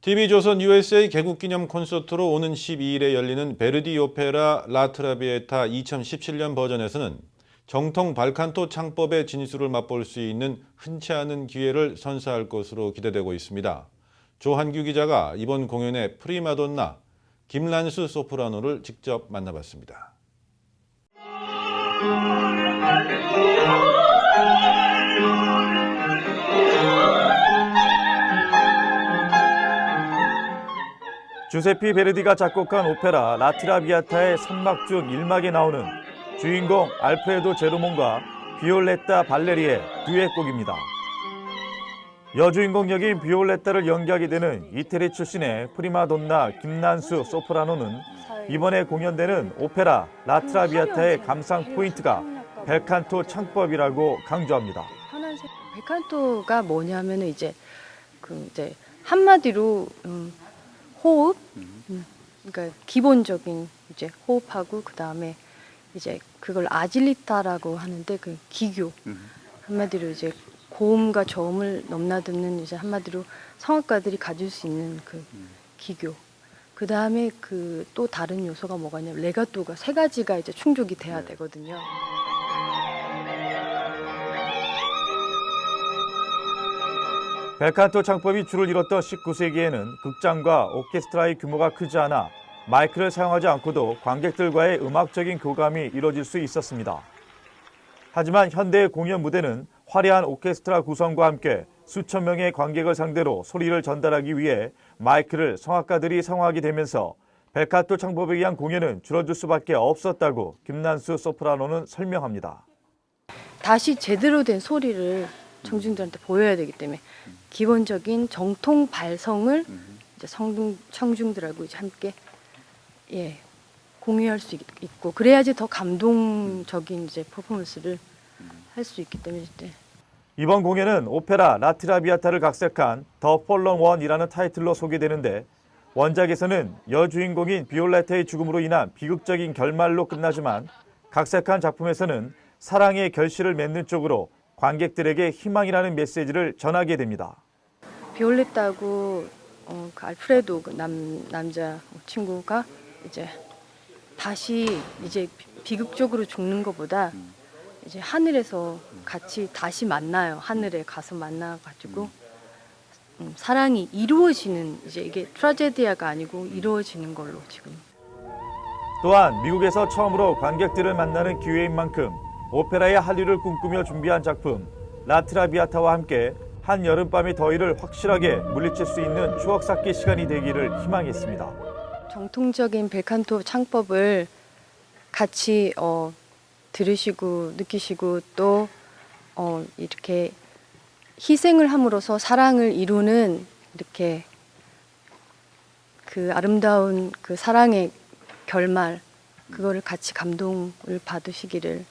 TV조선 USA 개국기념 콘서트로 오는 12일에 열리는 베르디 오페라 라 트라비에타 2017년 버전에서는 정통 발칸토 창법의 진수를 맛볼 수 있는 흔치 않은 기회를 선사할 것으로 기대되고 있습니다. 조한규 기자가 이번 공연의 프리마돈나 김란수 소프라노를 직접 만나봤습니다. 주세피 베르디가 작곡한 오페라 라트라비아타의 선막 중 1막에 나오는 주인공 알프레도 제로몬과 비올레타 발레리의 듀엣곡입니다. 여주인공 역인 비올레타를 연기하게 되는 이태리 출신의 프리마돈나 김난수 소프라노는 이번에 공연되는 오페라 라트라비아타의 감상 포인트가 벨칸토 창법이라고 강조합니다. 벨칸토가 뭐냐면은 이제 한마디로 호흡, 그러니까 기본적인 이제 호흡하고 그 다음에 이제 그걸 아질리타라고 하는데 그 기교, 한마디로 이제 고음과 저음을 넘나드는 이제 한마디로 성악가들이 가질 수 있는 그 기교. 그 다음에 그 또 다른 요소가 뭐가냐면 레가토가 세 가지가 이제 충족이 돼야 되거든요. 벨칸토 창법이 줄을 이뤘던 19세기에는 극장과 오케스트라의 규모가 크지 않아 마이크를 사용하지 않고도 관객들과의 음악적인 교감이 이뤄질 수 있었습니다. 하지만 현대의 공연 무대는 화려한 오케스트라 구성과 함께 수천 명의 관객을 상대로 소리를 전달하기 위해 마이크를 성악가들이 사용하게 되면서 벨칸토 창법에 의한 공연은 줄어들 수밖에 없었다고 김난수 소프라노는 설명합니다. 다시 제대로 된 소리를 청중들한테 보여야 되기 때문에 기본적인 정통 발성을 이제 청중들하고 이제 함께 공유할 수 있고 그래야지 더 감동적인 이제 퍼포먼스를 할 수 있기 때문에 이번 공연은 오페라 라트라비아타를 각색한 더 폴런 원이라는 타이틀로 소개되는데 원작에서는 여주인공인 비올레타의 죽음으로 인한 비극적인 결말로 끝나지만 각색한 작품에서는 사랑의 결실을 맺는 쪽으로 관객들에게 희망이라는 메시지를 전하게 됩니다. 비올레타하고 그 알프레도 그 남자 친구가 이제 다시 이제 비극적으로 죽는 것보다 이제 하늘에서 같이 다시 만나요. 하늘에 가서 만나가지고 사랑이 이루어지는 이제 이게 트라제디아가 아니고 이루어지는 걸로 지금. 또한 미국에서 처음으로 관객들을 만나는 기회인 만큼 오페라의 한류를 꿈꾸며 준비한 작품 라트라비아타와 함께 한 여름밤의 더위를 확실하게 물리칠 수 있는 추억 쌓기 시간이 되기를 희망했습니다. 정통적인 벨칸토 창법을 같이 들으시고 느끼시고 또 이렇게 희생을 함으로써 사랑을 이루는 이렇게 그 아름다운 그 사랑의 결말 그거를 같이 감동을 받으시기를.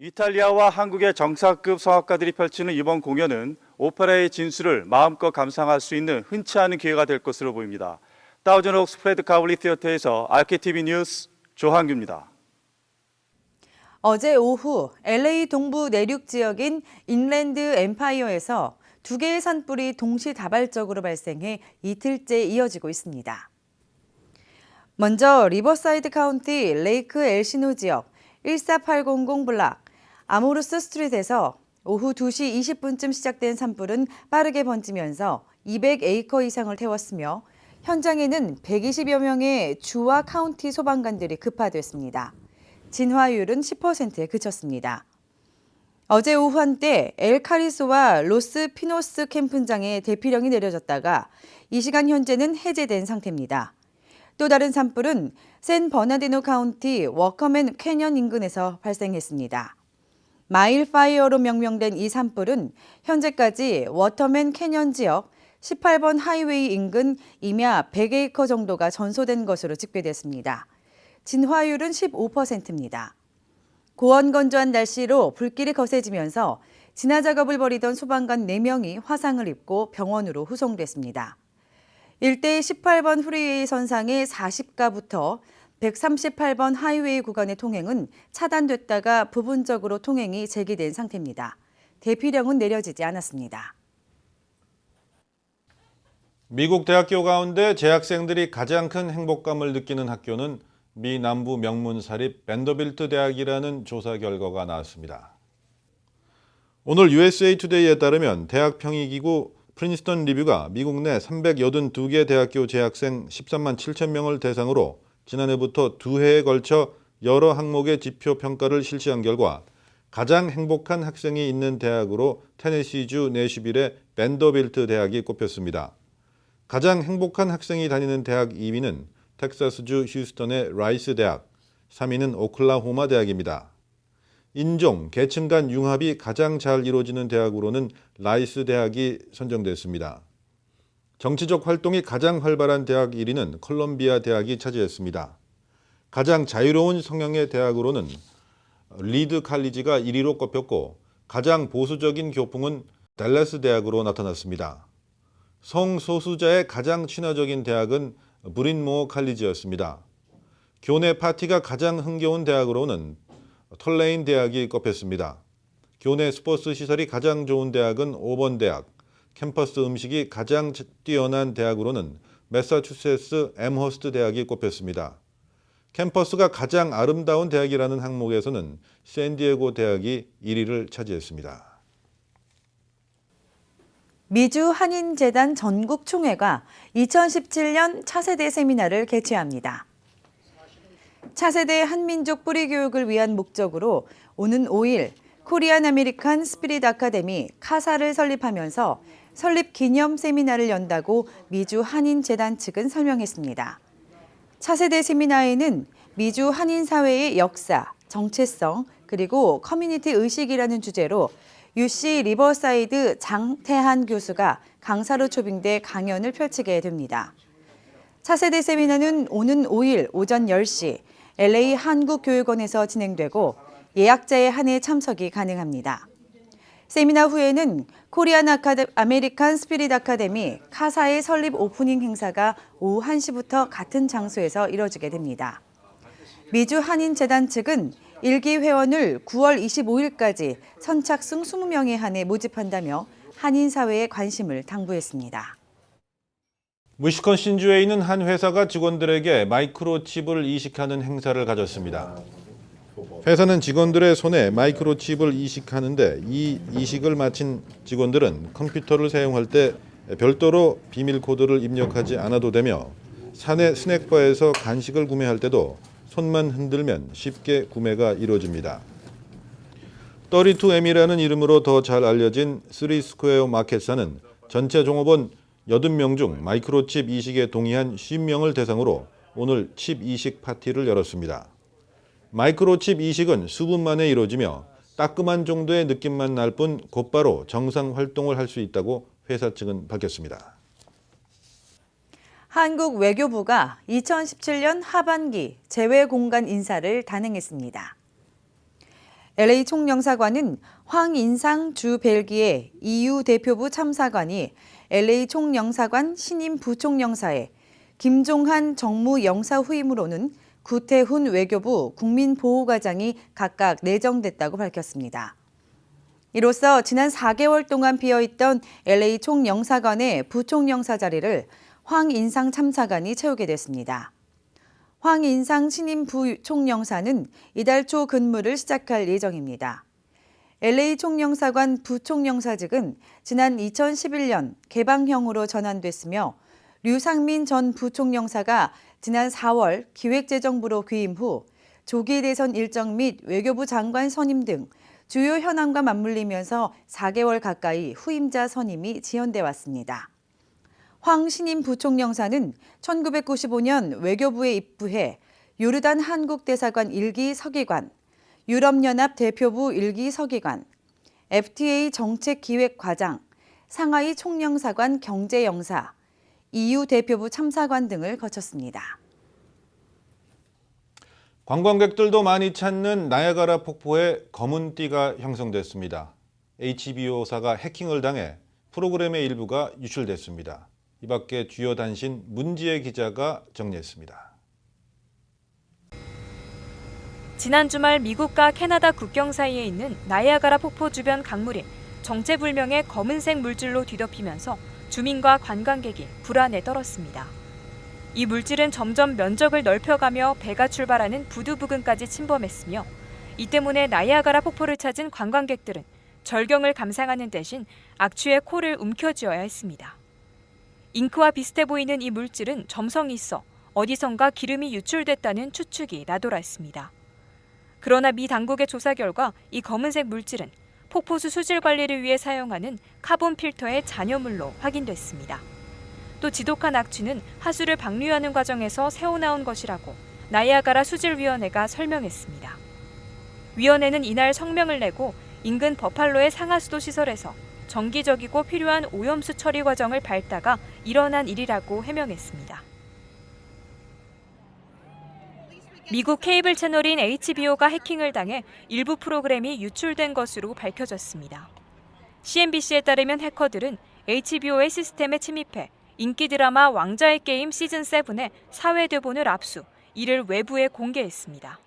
이탈리아와 한국의 정상급 성악가들이 펼치는 이번 공연은 오페라의 진수를 마음껏 감상할 수 있는 흔치 않은 기회가 될 것으로 보입니다. 다우전 옥 스프레드 가블리 티어터에서 RKTV 뉴스 조한규입니다. 어제 오후 LA 동부 내륙 지역인 인랜드 엠파이어에서 두 개의 산불이 동시다발적으로 발생해 이틀째 이어지고 있습니다. 먼저 리버사이드 카운티 레이크 엘시노 지역 14800 블락 아모루스 스트릿에서 오후 2시 20분쯤 시작된 산불은 빠르게 번지면서 200에이커 이상을 태웠으며 현장에는 120여 명의 주와 카운티 소방관들이 급파됐습니다. 진화율은 10%에 그쳤습니다. 어제 오후 한때 엘카리소와 로스 피노스 캠프장에 대피령이 내려졌다가 이 시간 현재는 해제된 상태입니다. 또 다른 산불은 샌 버나디노 카운티 워커맨 캐년 인근에서 발생했습니다. 마일 파이어로 명명된 이 산불은 현재까지 워터맨 캐년 지역 18번 하이웨이 인근 임야 100에이커 정도가 전소된 것으로 집계됐습니다. 진화율은 15%입니다. 고온건조한 날씨로 불길이 거세지면서 진화 작업을 벌이던 소방관 4명이 화상을 입고 병원으로 후송됐습니다. 일대 18번 프리웨이 선상의 40가부터 138번 하이웨이 구간의 통행은 차단됐다가 부분적으로 통행이 재개된 상태입니다. 대피령은 내려지지 않았습니다. 미국 대학교 가운데 재학생들이 가장 큰 행복감을 느끼는 학교는 미 남부 명문 사립 밴더빌트 대학이라는 조사 결과가 나왔습니다. 오늘 USA 투데이에 따르면 대학 평의기구 프린스턴 리뷰가 미국 내 382개 대학교 재학생 13만 7천 명을 대상으로 지난해부터 2해에 걸쳐 여러 항목의 지표 평가를 실시한 결과 가장 행복한 학생이 있는 대학으로 테네시주 내슈빌의 밴더빌트 대학이 꼽혔습니다. 가장 행복한 학생이 다니는 대학 2위는 텍사스주 휴스턴의 라이스 대학, 3위는 오클라호마 대학입니다. 인종, 계층 간 융합이 가장 잘 이루어지는 대학으로는 라이스 대학이 선정됐습니다. 정치적 활동이 가장 활발한 대학 1위는 컬럼비아 대학이 차지했습니다. 가장 자유로운 성향의 대학으로는 리드 칼리지가 1위로 꼽혔고 가장 보수적인 교풍은 댈러스 대학으로 나타났습니다. 성소수자의 가장 친화적인 대학은 브린모어 칼리지였습니다. 교내 파티가 가장 흥겨운 대학으로는 털레인 대학이 꼽혔습니다. 교내 스포츠 시설이 가장 좋은 대학은 오번 대학, 캠퍼스 음식이 가장 뛰어난 대학으로는 매사추세츠 앰허스트 대학이 꼽혔습니다. 캠퍼스가 가장 아름다운 대학이라는 항목에서는 샌디에고 대학이 1위를 차지했습니다. 미주 한인재단 전국총회가 2017년 차세대 세미나를 개최합니다. 차세대 한민족 뿌리 교육을 위한 목적으로 오는 5일 코리안 아메리칸 스피릿 아카데미 카사를 설립하면서 설립 기념 세미나를 연다고 미주 한인재단 측은 설명했습니다. 차세대 세미나에는 미주 한인사회의 역사, 정체성, 그리고 커뮤니티 의식이라는 주제로 UC 리버사이드 장태한 교수가 강사로 초빙돼 강연을 펼치게 됩니다. 차세대 세미나는 오는 5일 오전 10시 LA 한국교육원에서 진행되고 예약자에 한해 참석이 가능합니다. 세미나 후에는 코리안 아메리칸 스피릿 아카데미 카사의 설립 오프닝 행사가 오후 1시부터 같은 장소에서 이뤄지게 됩니다. 미주 한인재단 측은 1기 회원을 9월 25일까지 선착순 20명에 한해 모집한다며 한인사회에 관심을 당부했습니다. 위스콘신주에 있는 한 회사가 직원들에게 마이크로칩을 이식하는 행사를 가졌습니다. 회사는 직원들의 손에 마이크로칩을 이식하는데 이 이식을 마친 직원들은 컴퓨터를 사용할 때 별도로 비밀 코드를 입력하지 않아도 되며 사내 스낵바에서 간식을 구매할 때도 손만 흔들면 쉽게 구매가 이루어집니다. 32M이라는 이름으로 더 잘 알려진 3스퀘어 마켓사는 전체 종업원 80명 중 마이크로칩 이식에 동의한 50명을 대상으로 오늘 칩 이식 파티를 열었습니다. 마이크로칩 이식은 수분 만에 이루어지며 따끔한 정도의 느낌만 날 뿐 곧바로 정상 활동을 할 수 있다고 회사 측은 밝혔습니다. 한국 외교부가 2017년 하반기 재외공간 인사를 단행했습니다. LA 총영사관은 황인상 주 벨기에 EU 대표부 참사관이 LA 총영사관 신임 부총영사에 김종한 정무영사 후임으로는 구태훈 외교부 국민보호과장이 각각 내정됐다고 밝혔습니다. 이로써 지난 4개월 동안 비어있던 LA 총영사관의 부총영사 자리를 황인상 참사관이 채우게 됐습니다. 황인상 신임 부총영사는 이달 초 근무를 시작할 예정입니다. LA 총영사관 부총영사직은 지난 2011년 개방형으로 전환됐으며 류상민 전 부총영사가 지난 4월 기획재정부로 귀임 후 조기 대선 일정 및 외교부 장관 선임 등 주요 현안과 맞물리면서 4개월 가까이 후임자 선임이 지연돼 왔습니다. 황 신임 부총영사는 1995년 외교부에 입부해 요르단 한국대사관 1기 서기관, 유럽연합 대표부 1기 서기관, FTA 정책기획과장, 상하이 총영사관 경제영사, EU 대표부 참사관 등을 거쳤습니다. 관광객들도 많이 찾는 나야가라 폭포에 검은 띠가 형성됐습니다. HBO사가 해킹을 당해 프로그램의 일부가 유출됐습니다. 이 밖에 주요 단신 문지혜 기자가 정리했습니다. 지난 주말 미국과 캐나다 국경 사이에 있는 나이아가라 폭포 주변 강물이 정체불명의 검은색 물질로 뒤덮이면서 주민과 관광객이 불안에 떨었습니다. 이 물질은 점점 면적을 넓혀가며 배가 출발하는 부두 부근까지 침범했으며 이 때문에 나이아가라 폭포를 찾은 관광객들은 절경을 감상하는 대신 악취의 코를 움켜쥐어야 했습니다. 잉크와 비슷해 보이는 이 물질은 점성이 있어 어디선가 기름이 유출됐다는 추측이 나돌았습니다. 그러나 미 당국의 조사 결과 이 검은색 물질은 폭포수 수질 관리를 위해 사용하는 카본 필터의 잔여물로 확인됐습니다. 또 지독한 악취는 하수를 방류하는 과정에서 새어나온 것이라고 나이아가라 수질위원회가 설명했습니다. 위원회는 이날 성명을 내고 인근 버팔로의 상하수도 시설에서 정기적이고 필요한 오염수 처리 과정을 밟다가 일어난 일이라고 해명했습니다. 미국 케이블 채널인 HBO가 해킹을 당해 일부 프로그램이 유출된 것으로 밝혀졌습니다. CNBC에 따르면 해커들은 HBO의 시스템에 침입해 인기 드라마 왕자의 게임 시즌7의 사회 대본을 압수, 이를 외부에 공개했습니다.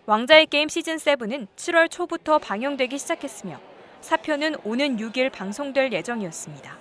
왕자의 게임 시즌7은 7월 초부터 방영되기 시작했으며 4편은 오는 6일 방송될 예정이었습니다.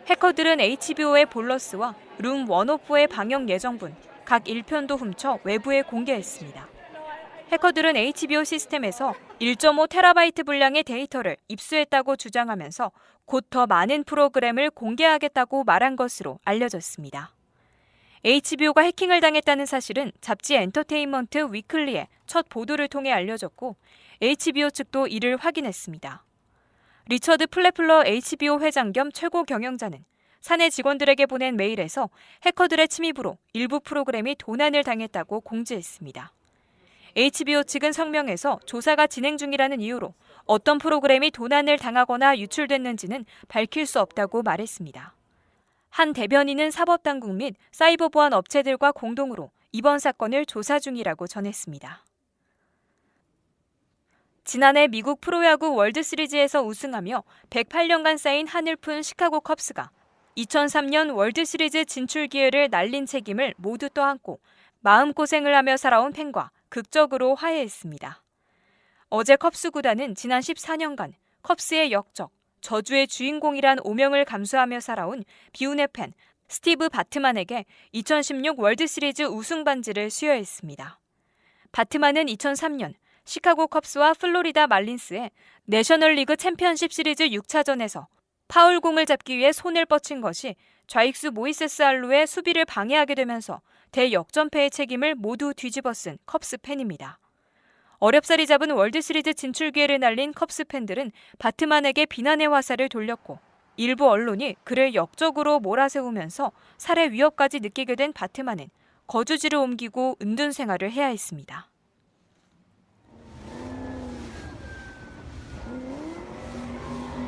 해커들은 HBO의 볼러스와 룸 원오프의 방영 예정분, 각 1편도 훔쳐 외부에 공개했습니다. 해커들은 HBO 시스템에서 1.5TB 분량의 데이터를 입수했다고 주장하면서 곧 더 많은 프로그램을 공개하겠다고 말한 것으로 알려졌습니다. HBO가 해킹을 당했다는 사실은 잡지 엔터테인먼트 위클리의 첫 보도를 통해 알려졌고 HBO 측도 이를 확인했습니다. 리처드 플래플러 HBO 회장 겸 최고 경영자는 사내 직원들에게 보낸 메일에서 해커들의 침입으로 일부 프로그램이 도난을 당했다고 공지했습니다. HBO 측은 성명에서 조사가 진행 중이라는 이유로 어떤 프로그램이 도난을 당하거나 유출됐는지는 밝힐 수 없다고 말했습니다. 한 대변인은 사법당국 및 사이버 보안 업체들과 공동으로 이번 사건을 조사 중이라고 전했습니다. 지난해 미국 프로야구 월드시리즈에서 우승하며 108년간 쌓인 한을 푼 시카고 컵스가 2003년 월드시리즈 진출 기회를 날린 책임을 모두 떠안고 마음고생을 하며 살아온 팬과 극적으로 화해했습니다. 어제 컵스 구단은 지난 14년간 컵스의 역적, 저주의 주인공이란 오명을 감수하며 살아온 비운의 팬 스티브 바트만에게 2016 월드시리즈 우승 반지를 수여했습니다. 바트만은 2003년 시카고 컵스와 플로리다 말린스의 내셔널리그 챔피언십 시리즈 6차전에서 파울공을 잡기 위해 손을 뻗친 것이 좌익수 모이세스 알로의 수비를 방해하게 되면서 대역전패의 책임을 모두 뒤집어 쓴 컵스 팬입니다. 어렵사리 잡은 월드시리즈 진출 기회를 날린 컵스 팬들은 바트만에게 비난의 화살을 돌렸고 일부 언론이 그를 역적으로 몰아세우면서 살해 위협까지 느끼게 된 바트만은 거주지를 옮기고 은둔 생활을 해야 했습니다.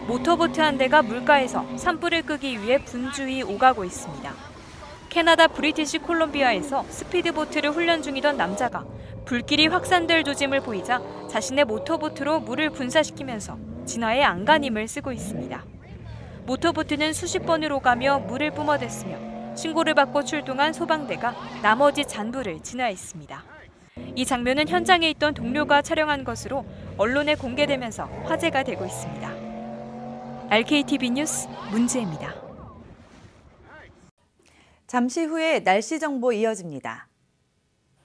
모터보트 한 대가 물가에서 산불을 끄기 위해 분주히 오가고 있습니다. 캐나다 브리티시 콜롬비아에서 스피드보트를 훈련 중이던 남자가 불길이 확산될 조짐을 보이자 자신의 모터보트로 물을 분사시키면서 진화의 안간힘을 쓰고 있습니다. 모터보트는 수십 번을 오가며 물을 뿜어댔으며 신고를 받고 출동한 소방대가 나머지 잔불을 진화했습니다. 이 장면은 현장에 있던 동료가 촬영한 것으로 언론에 공개되면서 화제가 되고 있습니다. RKTV 뉴스 문지혜입니다. 잠시 후에 날씨 정보 이어집니다.